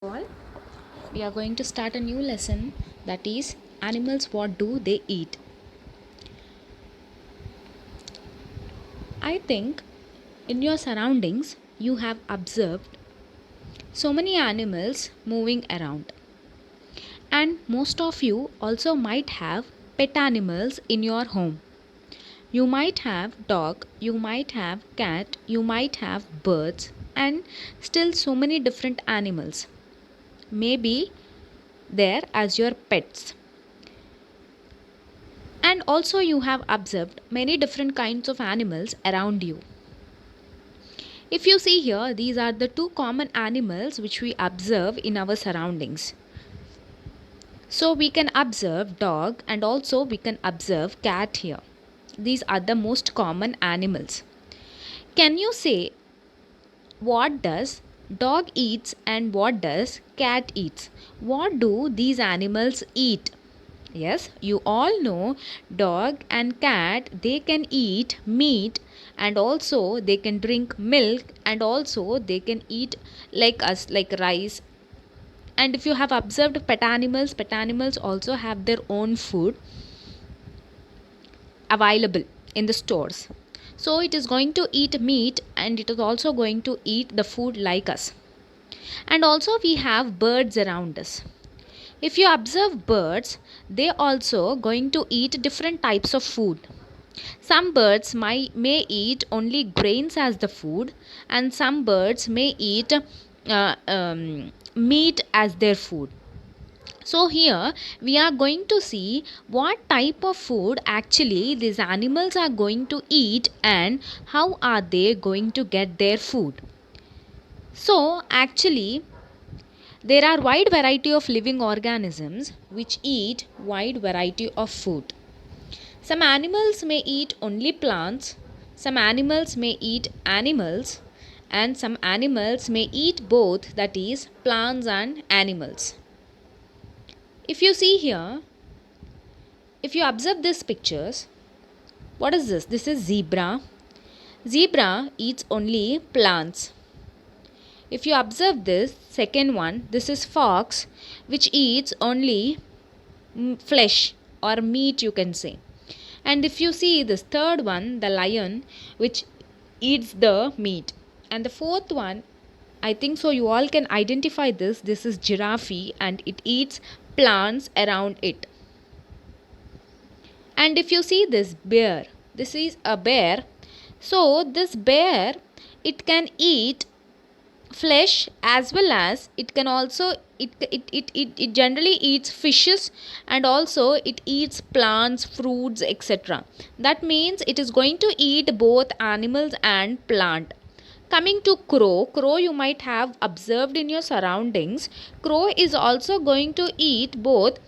All, we are going to start a new lesson, that is animals, what do they eat. I think in your surroundings you have observed so many animals moving around, and most of you also might have pet animals in your home. You might have dog, you might have cat, you might have birds, and still so many different animals maybe there as your pets. And also you have observed many different kinds of animals around you. If you see here, these are the two common animals which we observe in our surroundings. So we can observe dog and also we can observe cat here. These are the most common animals. Can you say what does dog eats and what does cat eats? What do these animals eat? Yes, you all know dog and cat, they can eat meat and also they can drink milk and also they can eat like us, like rice. And if you have observed pet animals also have their own food available in the stores. So it is going to eat meat and it is also going to eat the food like us. And also we have birds around us. If you observe birds, they also going to eat different types of food. Some birds may eat only grains as the food, and some birds may eat meat as their food. So here we are going to see what type of food actually these animals are going to eat and how are they going to get their food. So actually there are wide variety of living organisms which eat wide variety of food. Some animals may eat only plants, some animals may eat animals, and some animals may eat both, that is plants and animals. If you see here, if you observe these pictures, what is this? This is zebra. Zebra eats only plants. If you observe this second one, this is fox, which eats only flesh or meat, you can say. And if you see this third one, the lion, which eats the meat. And the fourth one, I think so you all can identify this. This is giraffe and it eats plants around it. And if you see this bear, this is a bear. So this bear, it can eat flesh as well as it can also it generally eats fishes and also it eats plants, fruits, etc. That means it is going to eat both animals and plant. Coming to crow you might have observed in your surroundings. Crow is also going to eat both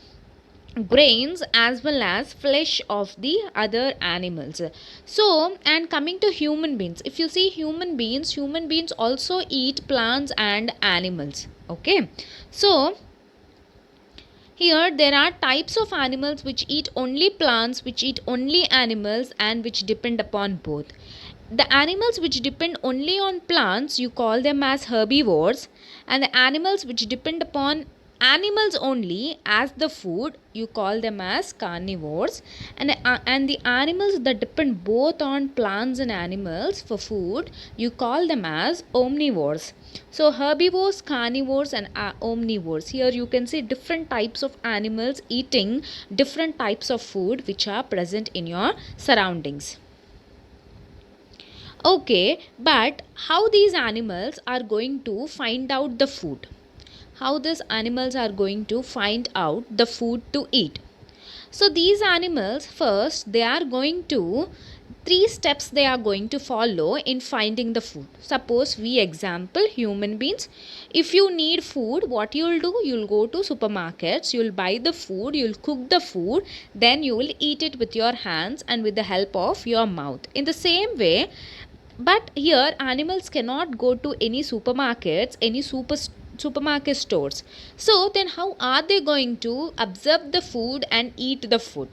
grains as well as flesh of the other animals. So, and coming to human beings, if you see human beings also eat plants and animals. Okay, so here there are types of animals which eat only plants, which eat only animals, and which depend upon both. The animals which depend only on plants, you call them as herbivores, and the animals which depend upon animals only as the food, you call them as carnivores. And the animals that depend both on plants and animals for food, you call them as omnivores. So herbivores, carnivores, and omnivores. Here you can see different types of animals eating different types of food which are present in your surroundings. Okay, but how these animals are going to find out the food? How these animals are going to find out the food to eat? So these animals, first they are going to, three steps they are going to follow in finding the food. Suppose we example human beings. If you need food, what you'll do? You'll go to supermarkets, you'll buy the food, you'll cook the food, then you will eat it with your hands and with the help of your mouth. In the same way, but here animals cannot go to any supermarkets, any supermarket stores. So then how are they going to observe the food and eat the food?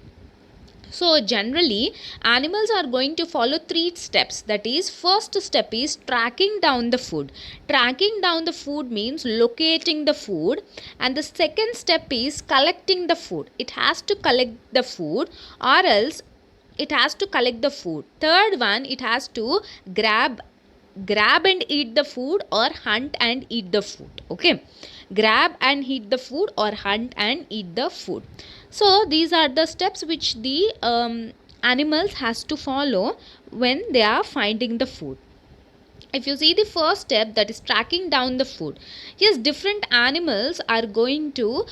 So generally animals are going to follow three steps. That is, first step is tracking down the food. Tracking down the food means locating the food, and the second step is collecting the food. It has to collect the food, or else it has to collect the food. Third one, it has to grab and eat the food, or hunt and eat the food. Okay, grab and eat the food, or hunt and eat the food. So these are the steps which the animals has to follow when they are finding the food. If you see the first step, that is tracking down the food, yes, different animals are going to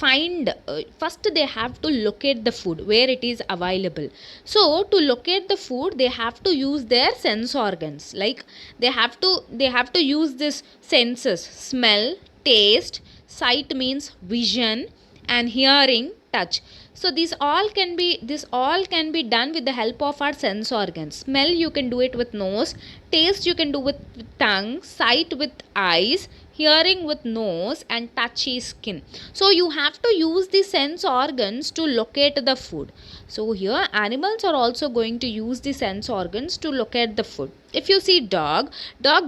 find, first they have to locate the food where it is available. So to locate the food, they have to use their sense organs. Like they have to use this senses: smell, taste, sight means vision, and hearing, touch. So this all can be done with the help of our sense organs. Smell, you can do it with nose. Taste, you can do with tongue. Sight with eyes. Hearing with nose, and touch is skin. So you have to use the sense organs to locate the food. So here animals are also going to use the sense organs to locate the food. If you see dog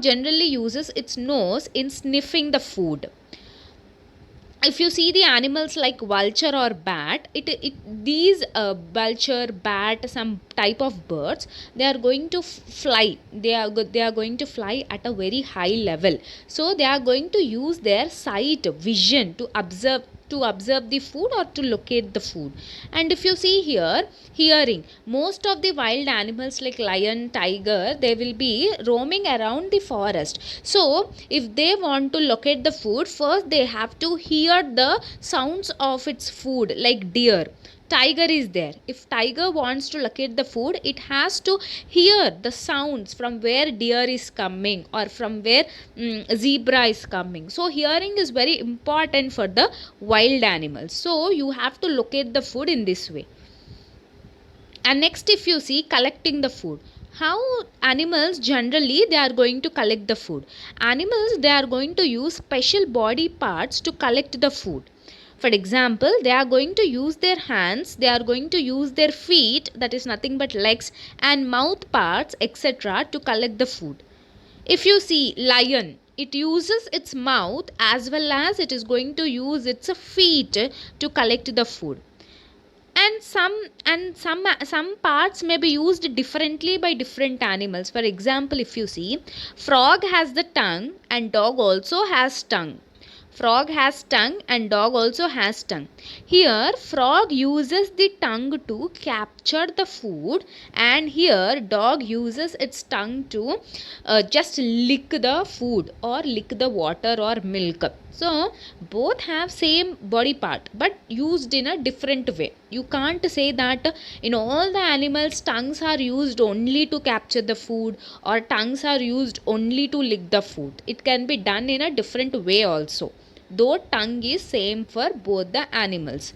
generally uses its nose in sniffing the food. If you see the animals like vulture or bat, these vulture, bat, some type of birds, they are going to fly. They are going to fly at a very high level. So they are going to use their sight, vision, to observe the food, or to locate the food. And if you see here, hearing, most of the wild animals like lion, tiger, they will be roaming around the forest. So if they want to locate the food, first they have to hear the sounds of its food. Like deer, tiger is there. If tiger wants to locate the food, it has to hear the sounds from where deer is coming, or from where zebra is coming. So hearing is very important for the wild animals. So you have to locate the food in this way. And next, if you see collecting the food, how animals generally they are going to collect the food. Animals, they are going to use special body parts to collect the food. For example, they are going to use their hands, they are going to use their feet, that is nothing but legs, and mouth parts, etc., to collect the food. If you see lion, it uses its mouth as well as it is going to use its feet to collect the food. And some parts may be used differently by different animals. For example, if you see, frog has the tongue, and dog also has tongue. Frog has tongue, and dog also has tongue. Here frog uses the tongue to capture the food, and here dog uses its tongue to just lick the food, or lick the water or milk. So both have same body part, but used in a different way. You can't say that in all the animals tongues are used only to capture the food, or tongues are used only to lick the food. It can be done in a different way also, though tongue is same for both the animals.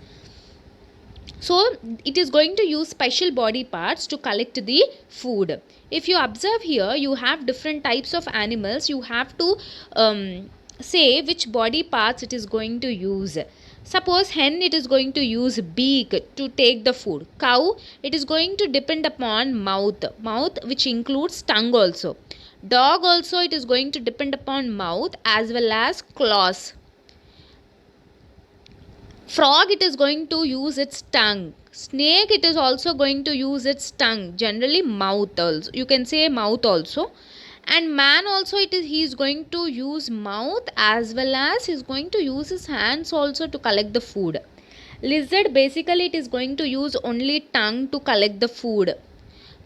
So it is going to use special body parts to collect the food. If you observe here, you have different types of animals. You have to say which body parts it is going to use. Suppose hen, it is going to use beak to take the food. Cow, it is going to depend upon mouth which includes tongue also. Dog also, it is going to depend upon mouth as well as claws. Frog, it is going to use its tongue. Snake, it is also going to use its tongue. Generally mouth also, you can say mouth also. And man also, he is going to use mouth as well as he is going to use his hands also to collect the food. Lizard, basically it is going to use only tongue to collect the food.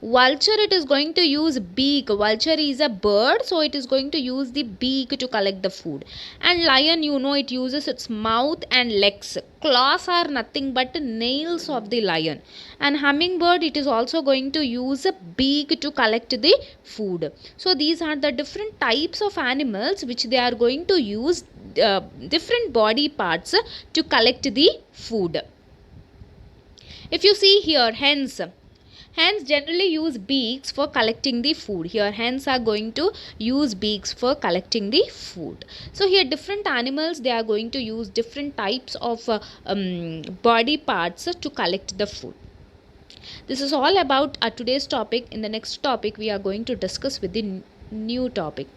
Vulture, it is going to use beak. Vulture is a bird, so it is going to use the beak to collect the food. And lion, you know, it uses its mouth and legs. Claws are nothing but nails of the lion. And hummingbird, it is also going to use a beak to collect the food. So these are the different types of animals which they are going to use different body parts to collect the food. If you see here, hens generally use beaks for collecting the food. Here hens are going to use beaks for collecting the food. So here different animals, they are going to use different types of body parts to collect the food. This is all about our today's topic. In the next topic, we are going to discuss with the new topic.